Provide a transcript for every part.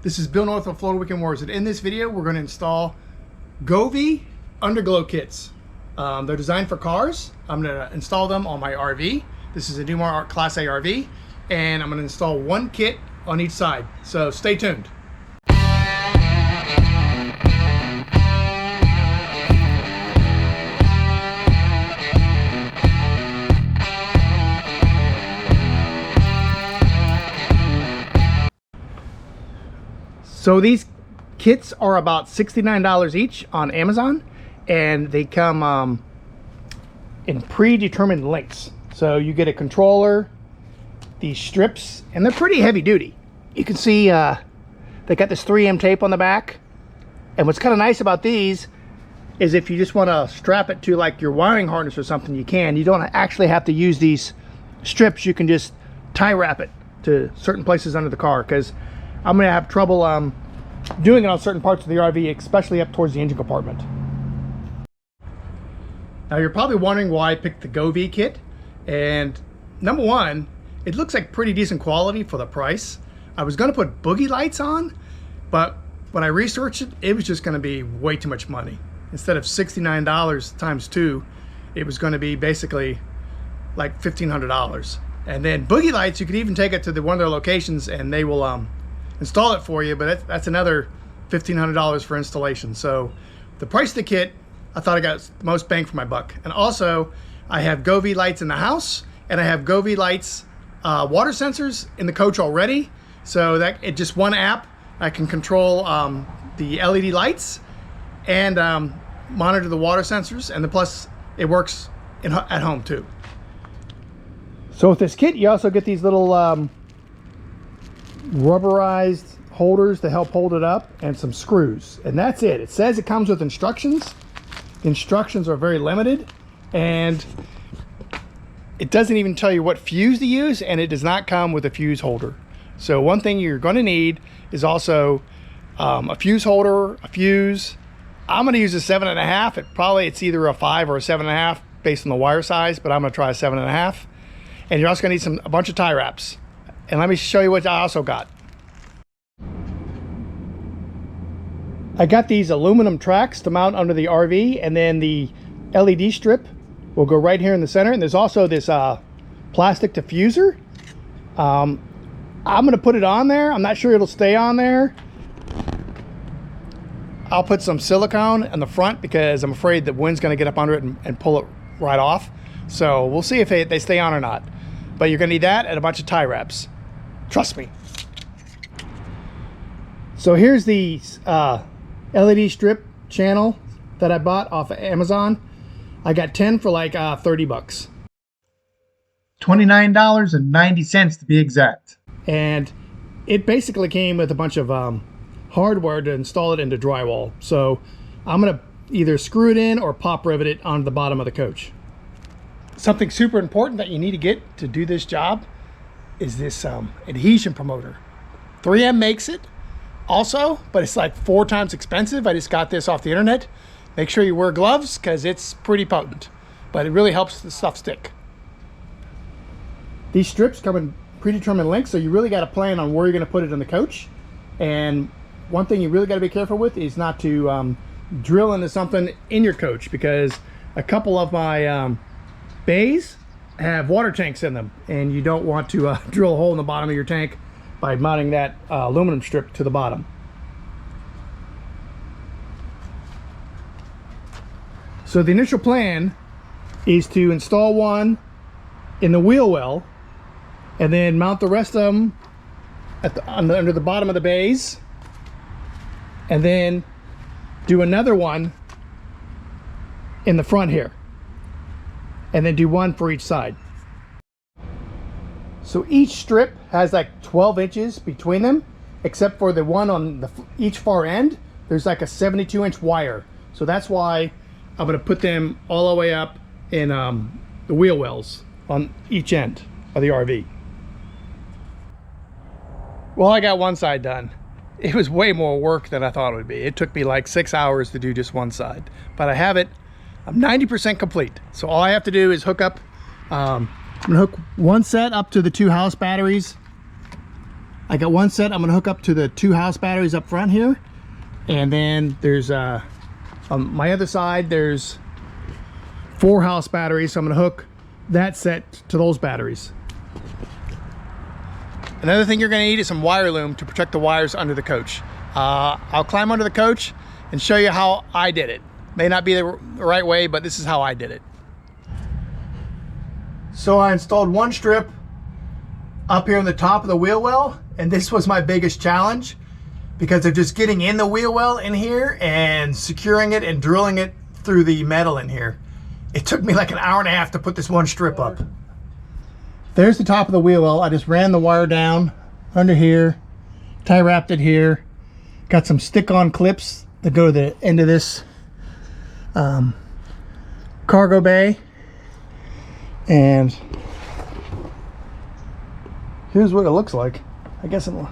This is Bill North of Florida Weekend Warriors, and in this video we're going to install Govee underglow kits. They're designed for cars. I'm going to install them on my RV. This is a Newmar Class A RV, and I'm going to install one kit on each side. So stay tuned. So these kits are about $69 each on Amazon, and they come in predetermined lengths. So you get a controller, these strips, and they're pretty heavy duty. You can see they got this 3M tape on the back. And what's kind of nice about these is if you just want to strap it to like your wiring harness or something, you can. You don't actually have to use these strips. You can just tie wrap it to certain places under the car, because I'm going to have trouble doing it on certain parts of the RV, especially up towards the engine compartment. Now you're probably wondering why I picked the Govee kit, and number one, it looks like pretty decent quality for the price. I was going to put boogie lights on, but when I researched it, it was just going to be way too much money. Instead of $69 times 2, it was going to be basically like $1,500. And then boogie lights, you could even take it to one of their locations and they will install it for you, but that's another $1,500 for installation. So the price of the kit, I thought I got the most bang for my buck. And also I have Govee lights in the house, and I have Govee lights water sensors in the coach already, so that it just one app I can control the LED lights and monitor the water sensors, and plus it works at home too. So with this kit you also get these little rubberized holders to help hold it up, and some screws, and that's it. It says it comes with instructions. The instructions are very limited, and it doesn't even tell you what fuse to use, and it does not come with a fuse holder. So one thing you're going to need is also a fuse holder, a fuse. I'm going to use a 7.5. It's either a 5 or a 7.5 based on the wire size, but I'm going to try a 7.5. And you're also going to need a bunch of tie wraps. And let me show you what I also got. I got these aluminum tracks to mount under the RV, and then the LED strip will go right here in the center. And there's also this plastic diffuser. I'm going to put it on there. I'm not sure it'll stay on there. I'll put some silicone in the front because I'm afraid the wind's going to get up under it and pull it right off. So we'll see if they stay on or not. But you're going to need that and a bunch of tie wraps. Trust me. So here's the LED strip channel that I bought off of Amazon. I got 10 for like 30 bucks. $29.90 to be exact. And it basically came with a bunch of hardware to install it into drywall. So I'm going to either screw it in or pop rivet it onto the bottom of the coach. Something super important that you need to get to do this job is this adhesion promoter. 3M makes it also, but it's like 4 times expensive. I just got this off the internet. Make sure you wear gloves because it's pretty potent, but it really helps the stuff stick. These strips come in predetermined lengths, so you really got to plan on where you're going to put it in the coach. And one thing you really got to be careful with is not to drill into something in your coach, because a couple of my bays have water tanks in them, and you don't want to drill a hole in the bottom of your tank by mounting that aluminum strip to the bottom. So the initial plan is to install one in the wheel well, and then mount the rest of them under the bottom of the bays, and then do another one in the front here, and then do one for each side. So each strip has like 12 inches between them, except for the one on each far end. There's like a 72-inch wire. So that's why I'm going to put them all the way up in the wheel wells on each end of the RV. Well, I got one side done. It was way more work than I thought it would be. It took me like 6 hours to do just one side, but I have it. I'm 90% complete. So all I have to do is hook up, I'm gonna hook one set up to the 2 house batteries, I got one set I'm gonna hook up to the 2 house batteries up front here. And then there's, on my other side, there's 4 house batteries. So I'm gonna hook that set to those batteries. Another thing you're gonna need is some wire loom to protect the wires under the coach. I'll climb under the coach and show you how I did it. May not be the right way, but this is how I did it. So I installed one strip up here on the top of the wheel well, and this was my biggest challenge because of just getting in the wheel well in here and securing it and drilling it through the metal in here. It took me like an hour and a half to put this one strip up. There's the top of the wheel well. I just ran the wire down under here, tie wrapped it here, got some stick-on clips that go to the end of this cargo bay, and here's what it looks like. I guess and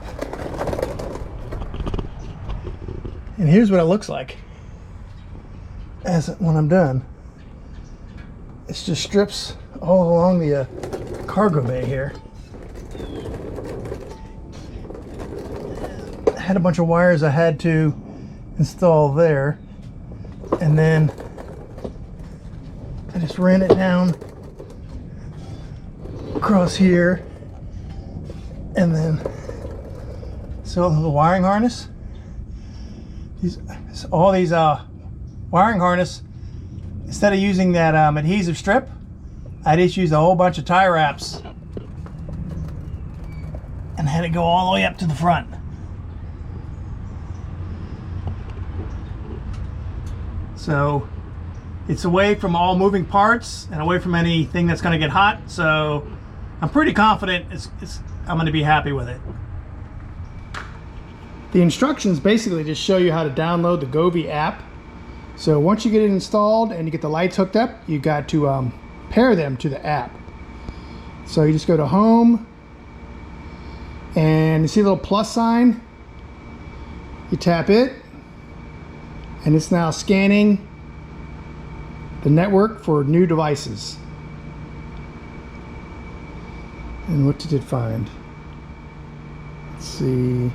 here's what it looks like when I'm done. It's just strips all along the cargo bay here. I had a bunch of wires I had to install there, and then I just ran it down across here, and then so the wiring harness, all these wiring harness, instead of using that adhesive strip, I just used a whole bunch of tie wraps and had it go all the way up to the front. So it's away from all moving parts and away from anything that's going to get hot. So I'm pretty confident I'm going to be happy with it. The instructions basically just show you how to download the Govee app. So once you get it installed and you get the lights hooked up, you got to pair them to the app. So you just go to home, and you see a little plus sign. You tap it, and it's now scanning the network for new devices. And what did it find? Let's see.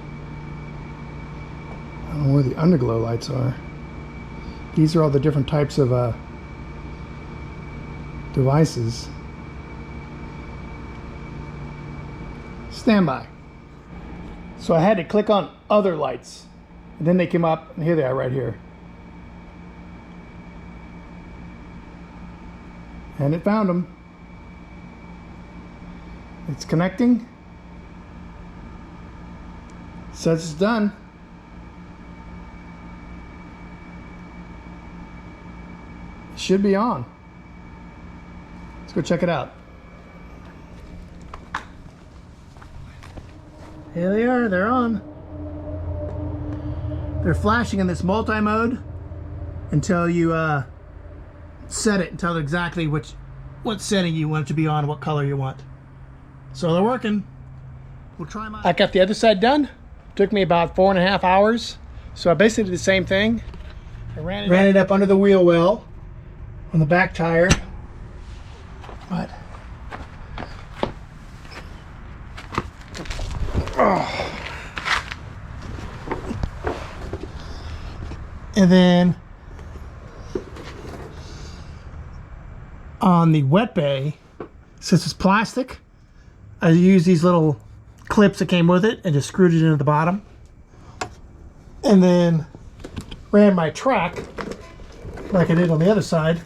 I don't know where the underglow lights are. These are all the different types of devices. Standby. So I had to click on other lights, and then they came up, and here they are right here. And it found them. It's connecting. Says it's done. It should be on. Let's go check it out. Here they are, they're on. They're flashing in this multi-mode until you set it and tell it exactly what setting you want it to be on, what color you want. So they're working. We'll try them out. I got the other side done. Took me about 4.5 hours. So I basically did the same thing. I ran it up under the wheel well on the back tire. But and then on the wet bay, since it's plastic, I used these little clips that came with it and just screwed it into the bottom, and then ran my track like I did on the other side.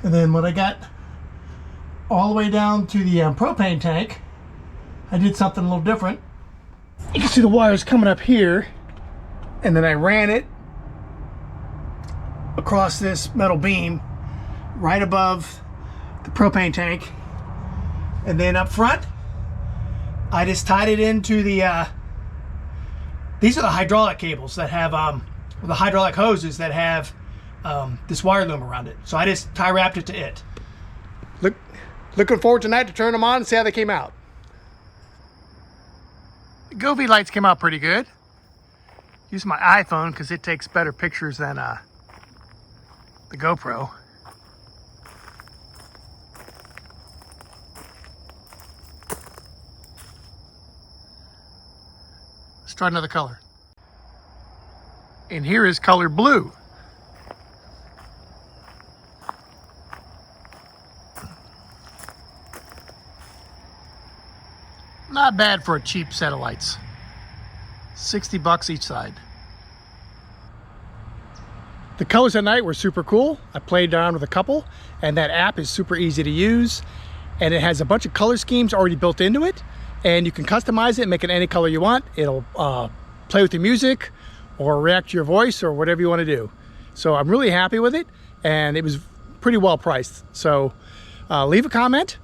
And then when I got all the way down to the propane tank, I did something a little different. You can see the wires coming up here, and then I ran it across this metal beam right above the propane tank, and then up front I just tied it into the these are the hydraulic cables that have the hydraulic hoses that have this wire loom around it. So I just tie wrapped it to it. Looking forward tonight to turn them on and see how they came out. The Govee lights came out pretty good. Use my iPhone because it takes better pictures than the GoPro. Let's try another color. And here is color blue. Not bad for a cheap set of lights. 60 bucks each side. The colors at night were super cool. I played around with a couple, and that app is super easy to use. And it has a bunch of color schemes already built into it. And you can customize it and make it any color you want. It'll play with your music or react to your voice or whatever you want to do. So I'm really happy with it, and it was pretty well priced. So leave a comment,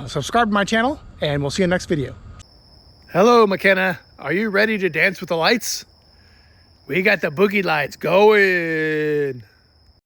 subscribe to my channel, and we'll see you in the next video. Hello, McKenna. Are you ready to dance with the lights? We got the boogie lights going.